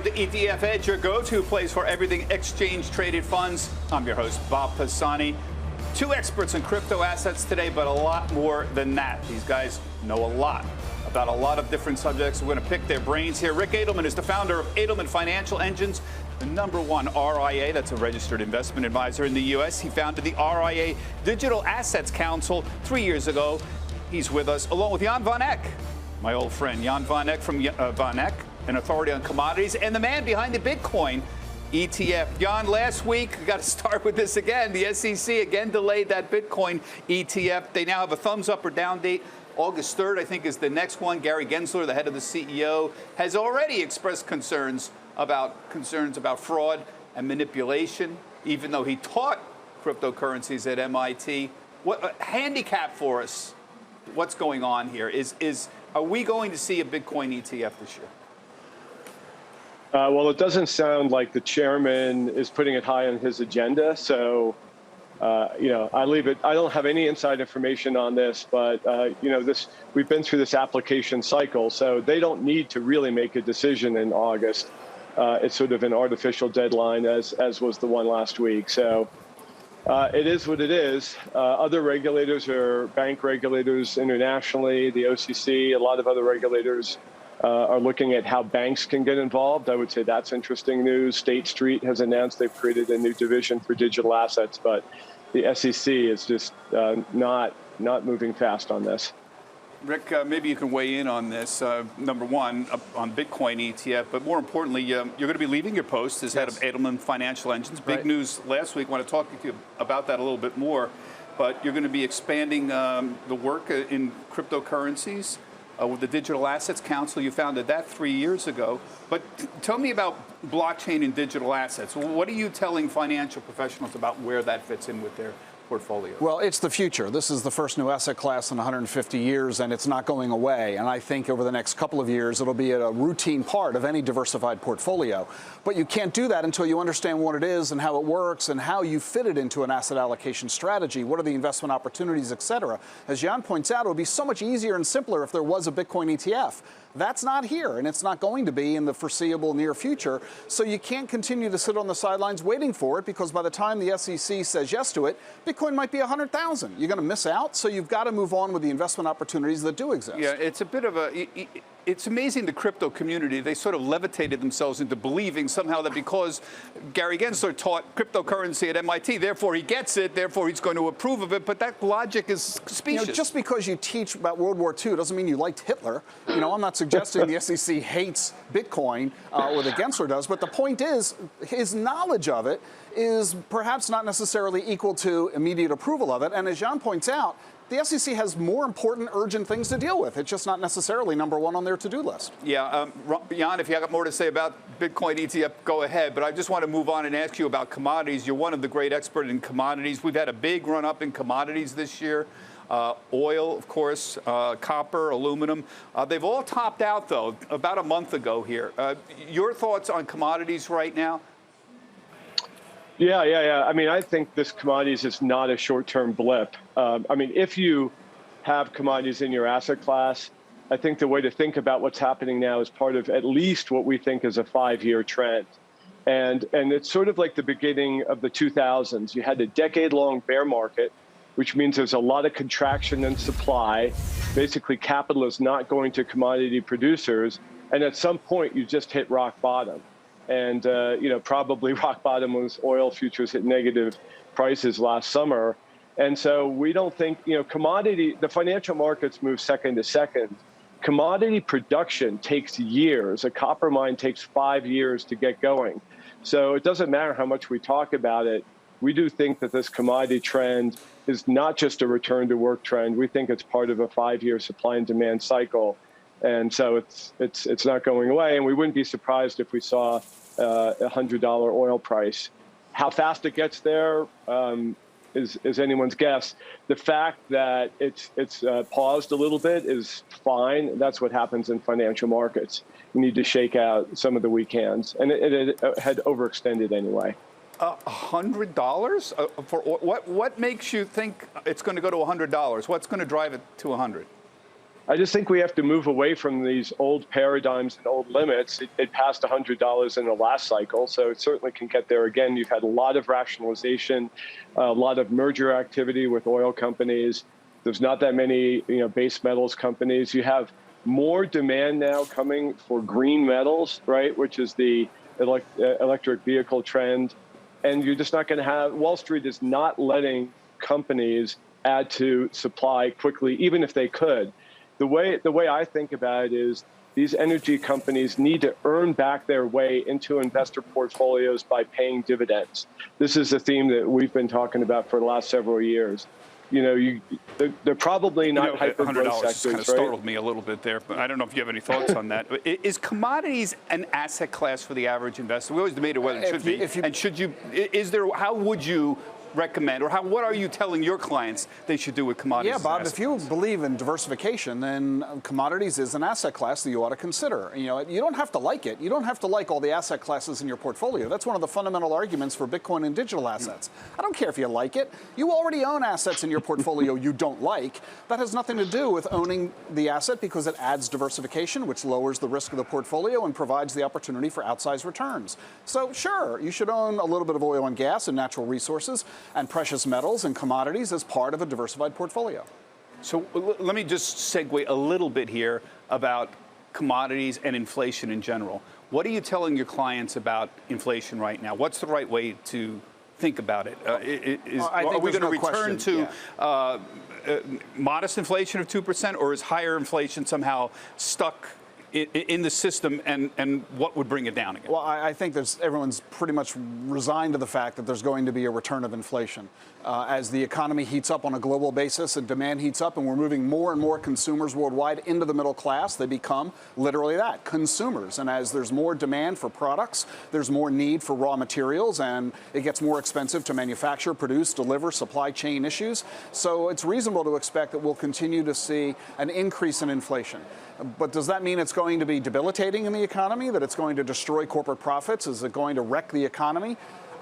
to ETF Edge, your go-to place for everything exchange-traded funds. I'm your host, Bob Pisani. Two experts in crypto assets today, but a lot more than that. These guys know a lot about a lot of different subjects. We're going to pick their brains here. Rick Edelman is the founder of Edelman Financial Engines, the #1 RIA, that's a registered investment advisor in the U.S. He founded the RIA Digital Assets Council 3 years ago. He's with us, along with Jan van Eck, my old friend, Jan van Eck from Van Eck, an authority on commodities, and the man behind the Bitcoin ETF. Jan, last week, we got to start with this again. The SEC again delayed that Bitcoin ETF. They now have a thumbs up or down date. August 3rd, I think, is the next one. Gary Gensler, the head of the CEO, has already expressed concerns about fraud and manipulation, even though he taught cryptocurrencies at MIT. What handicap for us? What's going on here? Are we going to see a Bitcoin ETF this year? Well, it doesn't sound like the chairman is putting it high on his agenda. So, I leave it. I don't have any inside information on this, but we've been through this application cycle, so they don't need to really make a decision in August. It's sort of an artificial deadline, as was the one last week. So it is what it is. Other regulators are bank regulators internationally, the OCC, a lot of other regulators are looking at how banks can get involved. I would say that's interesting news. State Street has announced they've created a new division for digital assets, but the SEC is just not moving fast on this. Rick, maybe you can weigh in on this. #1, on Bitcoin ETF, but more importantly, you're going to be leaving your post as head of Edelman Financial Engines. Big news last week. I want to talk to you about that a little bit more, but you're going to be expanding the work in cryptocurrencies. With the Digital Assets Council, you founded that 3 years ago. But tell me about blockchain and digital assets. What are you telling financial professionals about where that fits in with their portfolio? Well, it's the future. This is the first new asset class in 150 years, and it's not going away. And I think over the next couple of years, it'll be a routine part of any diversified portfolio. But you can't do that until you understand what it is and how it works and how you fit it into an asset allocation strategy. What are the investment opportunities, et cetera? As Jan points out, it would be so much easier and simpler if there was a Bitcoin ETF. That's not here, and it's not going to be in the foreseeable near future. So you can't continue to sit on the sidelines waiting for it, because by the time the SEC says yes to it, Bitcoin might be 100,000. You're going to miss out, so you've got to move on with the investment opportunities that do exist. Yeah, it's a bit of a... It's amazing the crypto community, they sort of levitated themselves into believing somehow that because Gary Gensler taught cryptocurrency at MIT, therefore he gets it, therefore he's going to approve of it, but that logic is specious. Just because you teach about World War II doesn't mean you liked Hitler. I'm not suggesting the SEC hates Bitcoin or that Gensler does, but the point is his knowledge of it is perhaps not necessarily equal to immediate approval of it. And as Jan points out, the SEC has more important, urgent things to deal with. It's just not necessarily #1 on their to-do list. Yeah, Jan, if you got more to say about Bitcoin ETF, go ahead. But I just want to move on and ask you about commodities. You're one of the great experts in commodities. We've had a big run-up in commodities this year. Oil, of course, copper, aluminum. They've all topped out, though, about a month ago here. Your thoughts on commodities right now? Yeah. I mean, I think this commodities is not a short-term blip. If you have commodities in your asset class, I think the way to think about what's happening now is part of at least what we think is a 5-year trend. And it's sort of like the beginning of the 2000s. You had a decade-long bear market, which means there's a lot of contraction in supply. Basically, capital is not going to commodity producers. And at some point, you just hit rock bottom. And, probably rock bottom was oil futures hit negative prices last summer. And so we don't think, the financial markets move second to second. Commodity production takes years. A copper mine takes 5 years to get going. So it doesn't matter how much we talk about it. We do think that this commodity trend is not just a return to work trend. We think it's part of a 5-year supply and demand cycle. And so it's not going away, and we wouldn't be surprised if we saw a $100 oil price. How fast it gets there is anyone's guess. The fact that it's paused a little bit is fine. That's what happens in financial markets. You need to shake out some of the weak hands, and it had overextended anyway. $100 for what makes you think it's going to go to $100? What's going to drive it to 100? I just think we have to move away from these old paradigms and old limits. It passed $100 in the last cycle, so it certainly can get there again. You've had a lot of rationalization, a lot of merger activity with oil companies. There's not that many, base metals companies. You have more demand now coming for green metals, right, which is the electric vehicle trend. And you're just not going to have, Wall Street is not letting companies add to supply quickly, even if they could. The way I think about it is these energy companies need to earn back their way into investor portfolios by paying dividends. This is a theme that we've been talking about for the last several years. They're probably not hyper-growth sectors, kind of startled me a little bit there, but I don't know if you have any thoughts on that. Is commodities an asset class for the average investor? We always debated whether it should be. And should you? How would you recommend, or what are you telling your clients they should do with commodities? Yeah, Bob, if you believe in diversification, then commodities is an asset class that you ought to consider. You don't have to like it. You don't have to like all the asset classes in your portfolio. That's one of the fundamental arguments for Bitcoin and digital assets. I don't care if you like it. You already own assets in your portfolio you don't like. That has nothing to do with owning the asset because it adds diversification, which lowers the risk of the portfolio and provides the opportunity for outsized returns. So sure, you should own a little bit of oil and gas and natural resources and precious metals and commodities as part of a diversified portfolio. So let me just segue a little bit here about commodities and inflation in general. What are you telling your clients about inflation right now? What's the right way to think about it? Are we going to return to modest inflation of 2%, or is higher inflation somehow stuck in the system, and what would bring it down again? Well, I think everyone's pretty much resigned to the fact that there's going to be a return of inflation. As the economy heats up on a global basis and demand heats up and we're moving more and more consumers worldwide into the middle class, they become literally that, consumers. And as there's more demand for products, there's more need for raw materials, and it gets more expensive to manufacture, produce, deliver, supply chain issues. So it's reasonable to expect that we'll continue to see an increase in inflation. But does that mean it's going to be debilitating in the economy, that it's going to destroy corporate profits? Is it going to wreck the economy?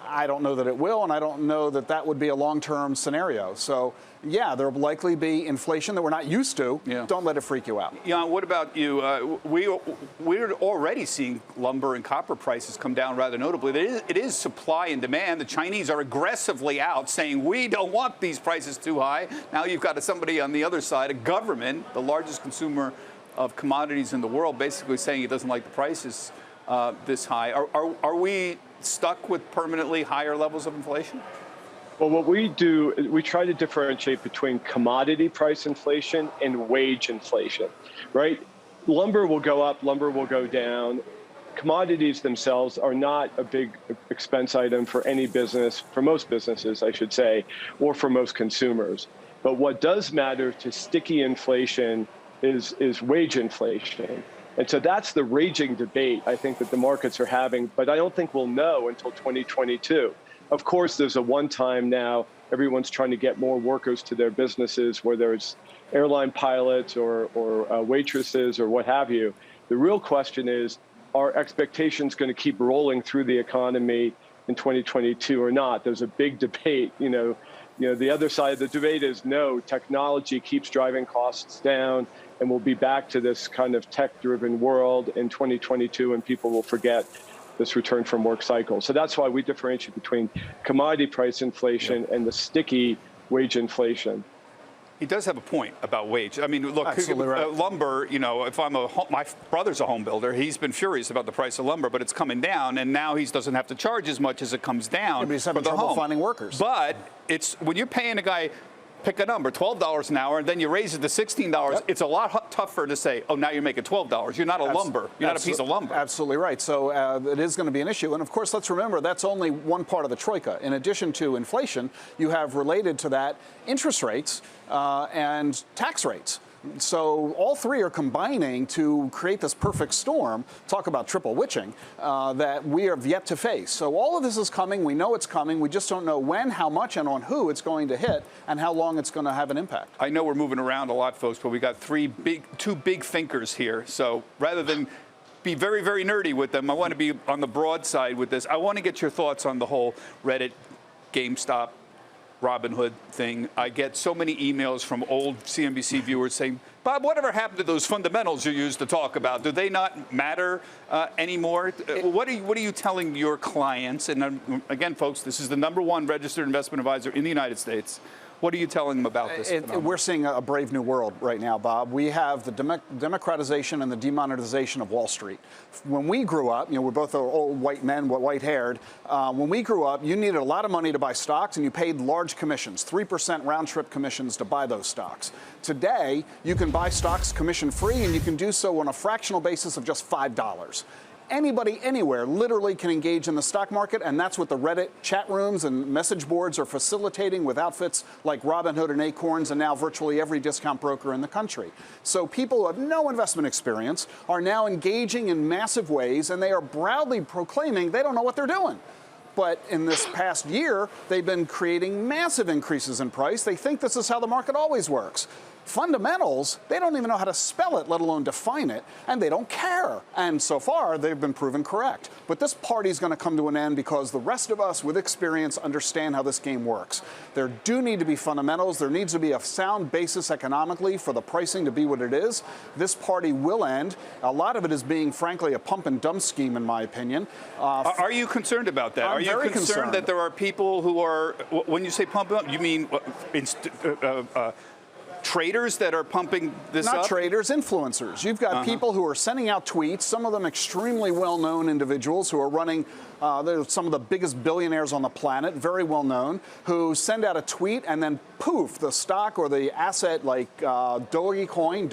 I don't know that it will, and I don't know that that would be a long-term scenario. So, yeah, there will likely be inflation that we're not used to. Yeah. Don't let it freak you out. Yeah, what about you? We're already seeing lumber and copper prices come down rather notably. It is supply and demand. The Chinese are aggressively out saying, we don't want these prices too high. Now you've got somebody on the other side, a government, the largest consumer of commodities in the world, basically saying it doesn't like the prices this high. Are we stuck with permanently higher levels of inflation? Well, what we do, we try to differentiate between commodity price inflation and wage inflation, right? Lumber will go up, lumber will go down. Commodities themselves are not a big expense item for any business, for most businesses, I should say, or for most consumers. But what does matter to sticky inflation is wage inflation. And so that's the raging debate, I think, that the markets are having, but I don't think we'll know until 2022. Of course, there's a one-time now, everyone's trying to get more workers to their businesses, whether it's airline pilots or waitresses or what have you. The real question is, are expectations going to keep rolling through the economy in 2022 or not? There's a big debate. The other side of the debate is no, technology keeps driving costs down, and we'll be back to this kind of tech-driven world in 2022, and people will forget this return from work cycle. So that's why we differentiate between commodity price inflation and the sticky wage inflation. He does have a point about wage. I mean, look, right. Lumber, if my brother's a home builder, he's been furious about the price of lumber, but it's coming down, and now he doesn't have to charge as much as it comes down. Yeah, but he's having trouble finding workers. But it's when you're paying a guy, pick a number, $12 an hour, and then you raise it to $16, yep. It's a lot tougher to say, oh, now you're making $12. You're not a lumber. You're not a piece of lumber. Absolutely right. So it is going to be an issue. And, of course, let's remember that's only one part of the troika. In addition to inflation, you have related to that interest rates and tax rates. So all three are combining to create this perfect storm, talk about triple witching, that we have yet to face. So all of this is coming. We know it's coming. We just don't know when, how much, and on who it's going to hit and how long it's going to have an impact. I know we're moving around a lot, folks, but we got two big thinkers here. So rather than be very, very nerdy with them, I want to be on the broad side with this. I want to get your thoughts on the whole Reddit, GameStop, Robinhood thing. I get so many emails from old CNBC viewers saying, Bob, whatever happened to those fundamentals you used to talk about? Do they not matter anymore? What are you telling your clients? And again, folks, this is the #1 registered investment advisor in the United States. What are you telling them about this? We're seeing a brave new world right now, Bob. We have the democratization and the demonetization of Wall Street. When we grew up, we're both old white men, white-haired. When we grew up, you needed a lot of money to buy stocks, and you paid large commissions, 3% round-trip commissions to buy those stocks. Today, you can buy stocks commission-free, and you can do so on a fractional basis of just $5. Anybody, anywhere, literally can engage in the stock market, and that's what the Reddit chat rooms and message boards are facilitating with outfits like Robinhood and Acorns and now virtually every discount broker in the country. So people who have no investment experience are now engaging in massive ways, and they are proudly proclaiming they don't know what they're doing. But in this past year, they've been creating massive increases in price. They think this is how the market always works. Fundamentals, they don't even know how to spell it, let alone define it, and they don't care. And so far, they've been proven correct. But this party's going to come to an end because the rest of us with experience understand how this game works. There do need to be fundamentals. There needs to be a sound basis economically for the pricing to be what it is. This party will end. A lot of it is being, frankly, a pump and dump scheme, in my opinion. Are you concerned about that? I'm are you very concerned that there are people who are, when you say pump and dump, you mean traders that are pumping this up? Not traders, influencers. You've got people who are sending out tweets, some of them extremely well-known individuals who are running, they're some of the biggest billionaires on the planet, very well-known, who send out a tweet and then poof, the stock or the asset like Dogecoin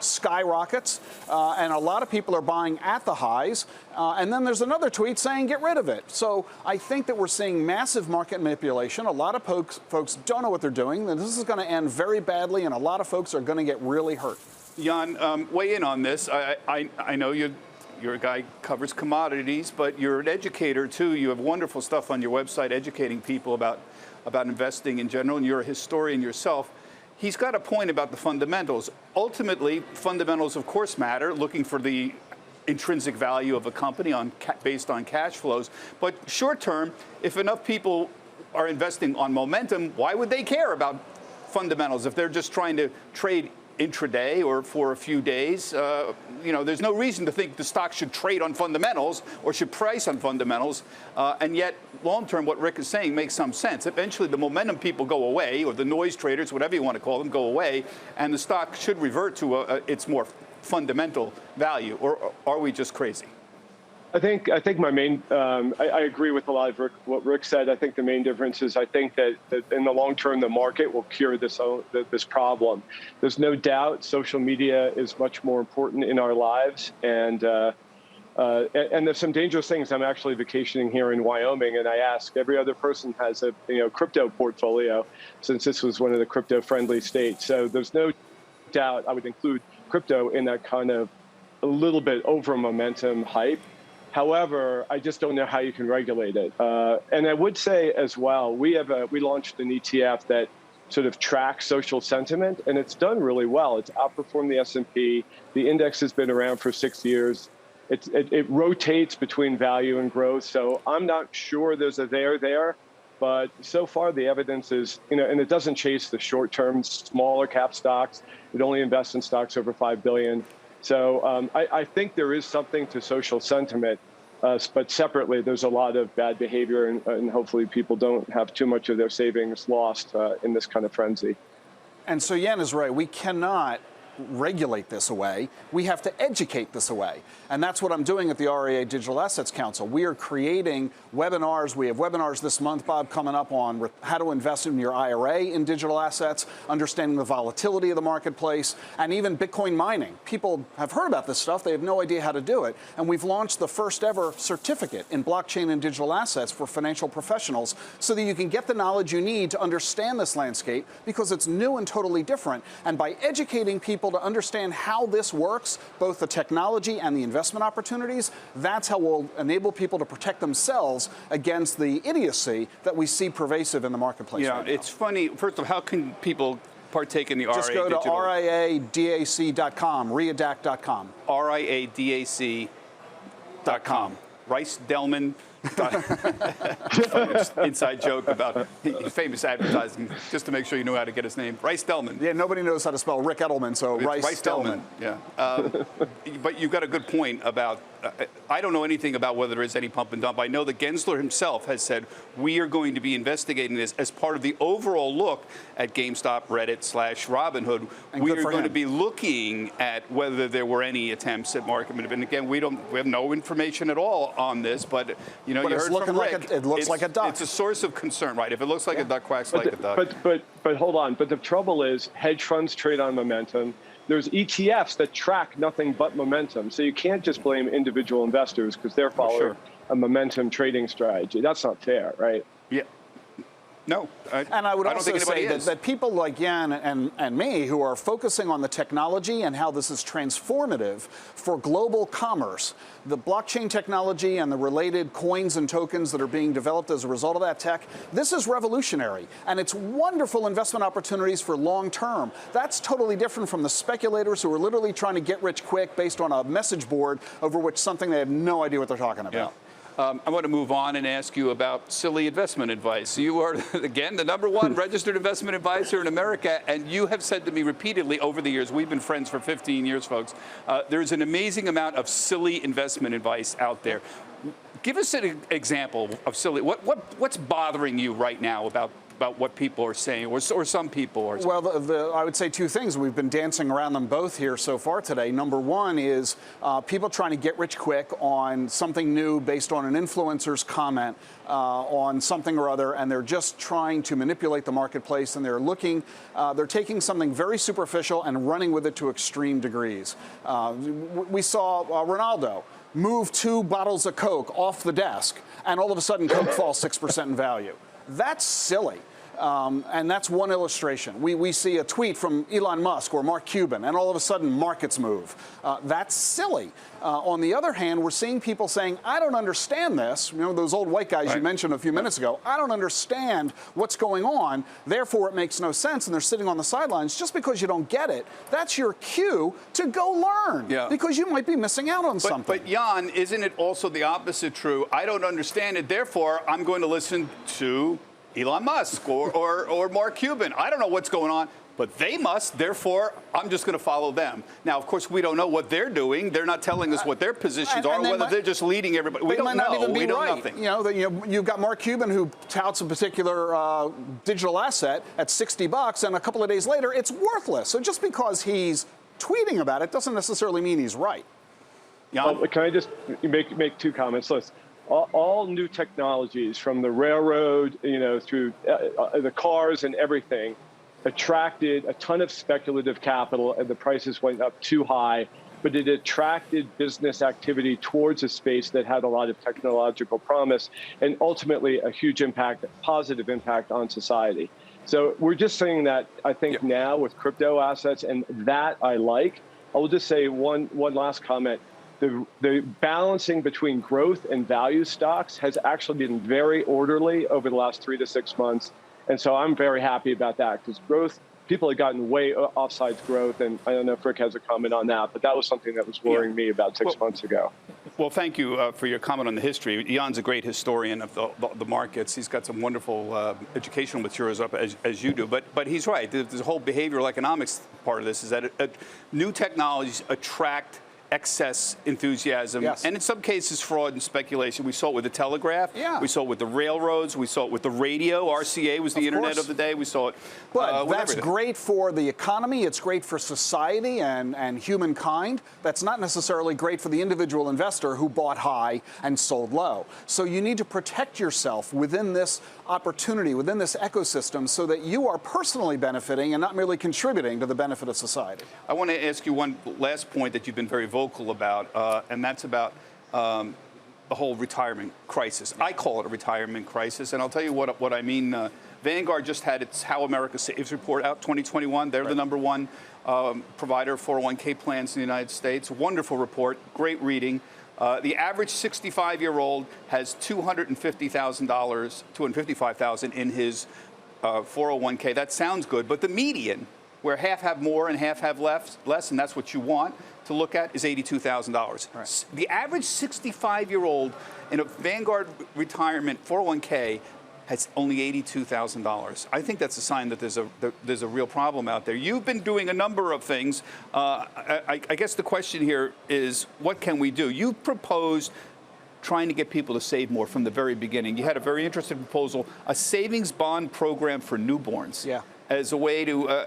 skyrockets, and a lot of people are buying at the highs. And then there's another tweet saying get rid of it. So I think that we're seeing massive market manipulation. A lot of folks don't know what they're doing. And this is going to end very badly, and a lot of folks are going to get really hurt. Jan, weigh in on this. I know you're a guy who covers commodities, but you're an educator too. You have wonderful stuff on your website educating people about investing in general, and you're a historian yourself. He's got a point about the fundamentals. Ultimately, fundamentals, of course, matter, looking for the intrinsic value of a company based on cash flows. But short term, if enough people are investing on momentum, why would they care about fundamentals if they're just trying to trade intraday or for a few days? There's no reason to think the stock should trade on fundamentals or should price on fundamentals. And yet, long term, what Rick is saying makes some sense. Eventually, the momentum people go away, or the noise traders, whatever you want to call them, go away, and the stock should revert to its more fundamental value. Or are we just crazy? I think my main, I agree with a lot of what Rick said. I think the main difference is I think that in the long term, the market will cure this problem. There's no doubt social media is much more important in our lives. And there's some dangerous things. I'm actually vacationing here in Wyoming, and I ask every other person has a crypto portfolio, since this was one of the crypto-friendly states. So there's no doubt I would include crypto in that kind of a little bit over momentum hype. However, I just don't know how you can regulate it. And I would say as well, we launched an ETF that sort of tracks social sentiment, and it's done really well. It's outperformed the S&P. The index has been around for 6 years. It rotates between value and growth. So I'm not sure there's a there, but so far the evidence is, and it doesn't chase the short-term smaller cap stocks. It only invests in stocks over $5 billion. So I think there is something to social sentiment, but separately, there's a lot of bad behavior, and hopefully people don't have too much of their savings lost in this kind of frenzy. And so Jan is right. We cannot regulate this away. We have to educate this away. And that's what I'm doing at the RIA Digital Assets Council. We are creating webinars. We have webinars this month, Bob, coming up on how to invest in your IRA in digital assets, understanding the volatility of the marketplace, and even Bitcoin mining. People have heard about this stuff. They have no idea how to do it. And we've launched the first ever certificate in blockchain and digital assets for financial professionals so that you can get the knowledge you need to understand this landscape, because it's new and totally different. And by educating people to understand how this works, both the technology and the investment opportunities, that's how we'll enable people to protect themselves against the idiocy that we see pervasive in the marketplace. Yeah, right now. It's funny. First of all, how can people partake in the RIA Just go to riadac.com, riadac.com. riadac.com. Rice Delman Inside joke about famous advertising, just to make sure you know how to get his name. Rice Delman. Yeah, nobody knows how to spell Rick Edelman, so It's Rice Delman. Yeah. But you've got a good point about, I don't know anything about whether there is any pump and dump. I know that Gensler himself has said, we are going to be investigating this as part of the overall look at GameStop, Reddit / Robinhood. And we good are for going to him. be looking at whether there were any attempts at market manipulation. And again, we have no information at all on this, but you know, But you it's heard looking from like Rick, it looks like a duck. It's a source of concern, right? If it looks like a duck, quacks like a duck. But hold on. But the trouble is, hedge funds trade on momentum. There's ETFs that track nothing but momentum. So you can't just blame individual investors because they're following a momentum trading strategy. That's not fair, right? Yeah. No. And I would also say that people like Yan and me who are focusing on the technology and how this is transformative for global commerce, the blockchain technology and the related coins and tokens that are being developed as a result of that tech, this is revolutionary. And it's wonderful investment opportunities for long term. That's totally different from the speculators who are literally trying to get rich quick based on a message board over which something they have no idea what they're talking about. Yeah. I want to move on and ask you about silly investment advice. You are, again, the #1 registered investment advisor in America, and you have said to me repeatedly over the years, we've been friends for 15 years, folks, there's an amazing amount of silly investment advice out there. Give us an example of silly. What's bothering you right now about what people are saying, or some people are saying? Well, I would say two things. We've been dancing around them both here so far today. Number one is people trying to get rich quick on something new based on an influencer's comment on something or other, and they're just trying to manipulate the marketplace, and they're taking something very superficial and running with it to extreme degrees. We saw Ronaldo move 2 bottles of Coke off the desk, and all of a sudden Coke falls 6% in value. That's silly. And that's one illustration. We see a tweet from Elon Musk or Mark Cuban, and all of a sudden markets move. That's silly. On the other hand, we're seeing people saying, I don't understand this. You know, those old white guys you mentioned a few minutes ago. I don't understand what's going on. Therefore, it makes no sense. And they're sitting on the sidelines. Just because you don't get it, that's your cue to go learn. Yeah. Because you might be missing out on something. But Jan, isn't it also the opposite true? I don't understand it. Therefore, I'm going to listen to Elon Musk or Mark Cuban. I don't know what's going on, but they must. Therefore, I'm just going to follow them. Now, of course, we don't know what they're doing. They're not telling us what their positions are, whether they're just leading everybody. We don't know. We know nothing. You know, you've got Mark Cuban who touts a particular digital asset at $60, and a couple of days later, it's worthless. So just because he's tweeting about it doesn't necessarily mean he's right. Can I just make 2 comments? Listen. All new technologies, from the railroad, through the cars and everything, attracted a ton of speculative capital, and the prices went up too high. But it attracted business activity towards a space that had a lot of technological promise, and ultimately a huge impact, positive impact on society. So we're just saying that, I think, now with crypto assets, and that I like. I will just say one last comment. The balancing between growth and value stocks has actually been very orderly over the last 3 to 6 months. And so I'm very happy about that, because growth, people have gotten way offsides growth. And I don't know if Rick has a comment on that, but that was something that was worrying me about 6 months ago. Well, thank you for your comment on the history. Jan's a great historian of the markets. He's got some wonderful educational materials up, as you do. But he's right. The whole behavioral economics part of this is that new technologies attract excess enthusiasm, and in some cases fraud and speculation. We saw it with the telegraph. We saw it with the railroads. We saw it with the radio. RCA was the internet of the day. We saw it. But that's great for the economy. It's great for society and humankind. That's not necessarily great for the individual investor who bought high and sold low. So you need to protect yourself within this opportunity, within this ecosystem, so that you are personally benefiting and not merely contributing to the benefit of society. I want to ask you one last point that you've been very vocal about, and that's about the whole retirement crisis. I call it a retirement crisis, and I'll tell you what I mean. Vanguard just had its How America Saves report out 2021. They're the #1 provider of 401k plans in the United States. Wonderful report, great reading. The average 65-year-old has $255,000 in his 401k. That sounds good, but the median, where half have more and half have less, and that's what you want to look at, is $82,000. Right. The average 65-year-old in a Vanguard retirement 401k has only $82,000. I think that's a sign that there's a real problem out there. You've been doing a number of things. I guess the question here is, what can we do? You proposed trying to get people to save more from the very beginning. You had a very interesting proposal, a savings bond program for newborns. Yeah. As a way to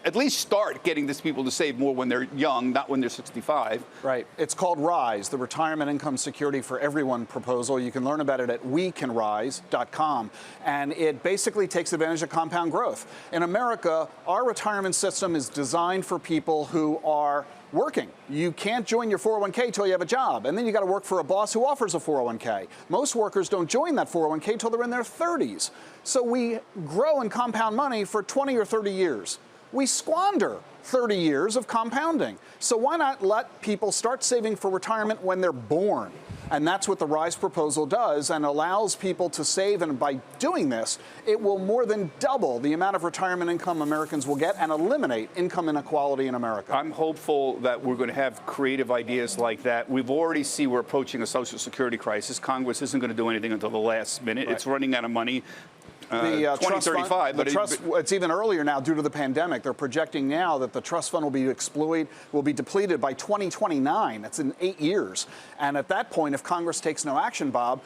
at least start getting these people to save more when they're young, not when they're 65. Right. It's called RISE, the Retirement Income Security for Everyone proposal. You can learn about it at wecanrise.com. And it basically takes advantage of compound growth. In America, our retirement system is designed for people who are working. You can't join your 401k till you have a job, and then you got to work for a boss who offers a 401k. Most workers don't join that 401k till they're in their 30s. So we grow and compound money for 20 or 30 years. We squander 30 years of compounding. So why not let people start saving for retirement when they're born? And that's what the RISE proposal does, and allows people to save. And by doing this, it will more than double the amount of retirement income Americans will get and eliminate income inequality in America. I'm hopeful that we're going to have creative ideas like that. We've already seen we're approaching a Social Security crisis. Congress isn't going to do anything until the last minute. Right. It's running out of money. The 2035, but it's even earlier now due to the pandemic. They're projecting now that the trust fund will be depleted by 2029. That's in 8 years. And at that point, if Congress takes no action, Bob,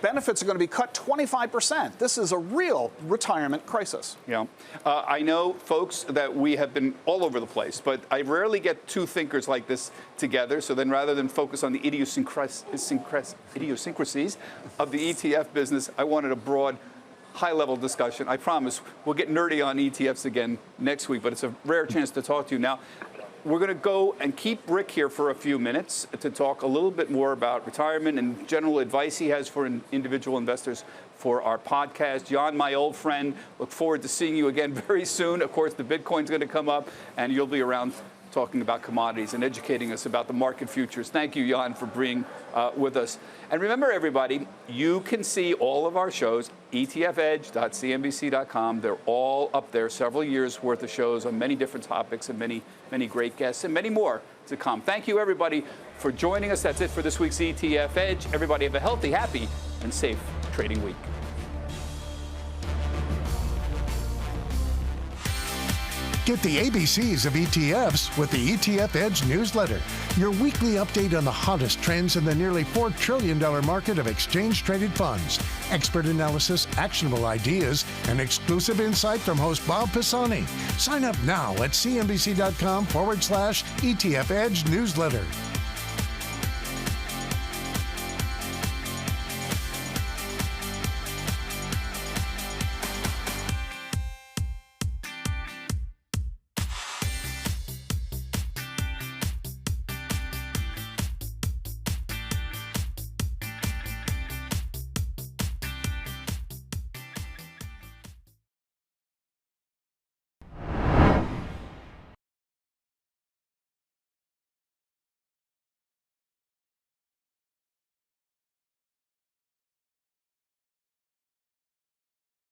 benefits are going to be cut 25%. This is a real retirement crisis. Yeah. I know, folks, that we have been all over the place, but I rarely get two thinkers like this together. So then rather than focus on the idiosyncrasies of the ETF business, I wanted a broad, high-level discussion. I promise we'll get nerdy on ETFs again next week, but it's a rare chance to talk to you. Now, we're going to go and keep Rick here for a few minutes to talk a little bit more about retirement and general advice he has for individual investors for our podcast. Jan, my old friend, look forward to seeing you again very soon. Of course, the Bitcoin's going to come up, and you'll be around talking about commodities and educating us about the market futures. Thank you, Jan, for being with us. And remember, everybody, you can see all of our shows, etfedge.cnbc.com. They're all up there, several years worth of shows on many different topics and many, many great guests and many more to come. Thank you, everybody, for joining us. That's it for this week's ETF Edge. Everybody have a healthy, happy, and safe trading week. Get the ABCs of ETFs with the ETF Edge newsletter, your weekly update on the hottest trends in the nearly $4 trillion market of exchange-traded funds, expert analysis, actionable ideas, and exclusive insight from host Bob Pisani. Sign up now at cnbc.com/ETF Edge newsletter.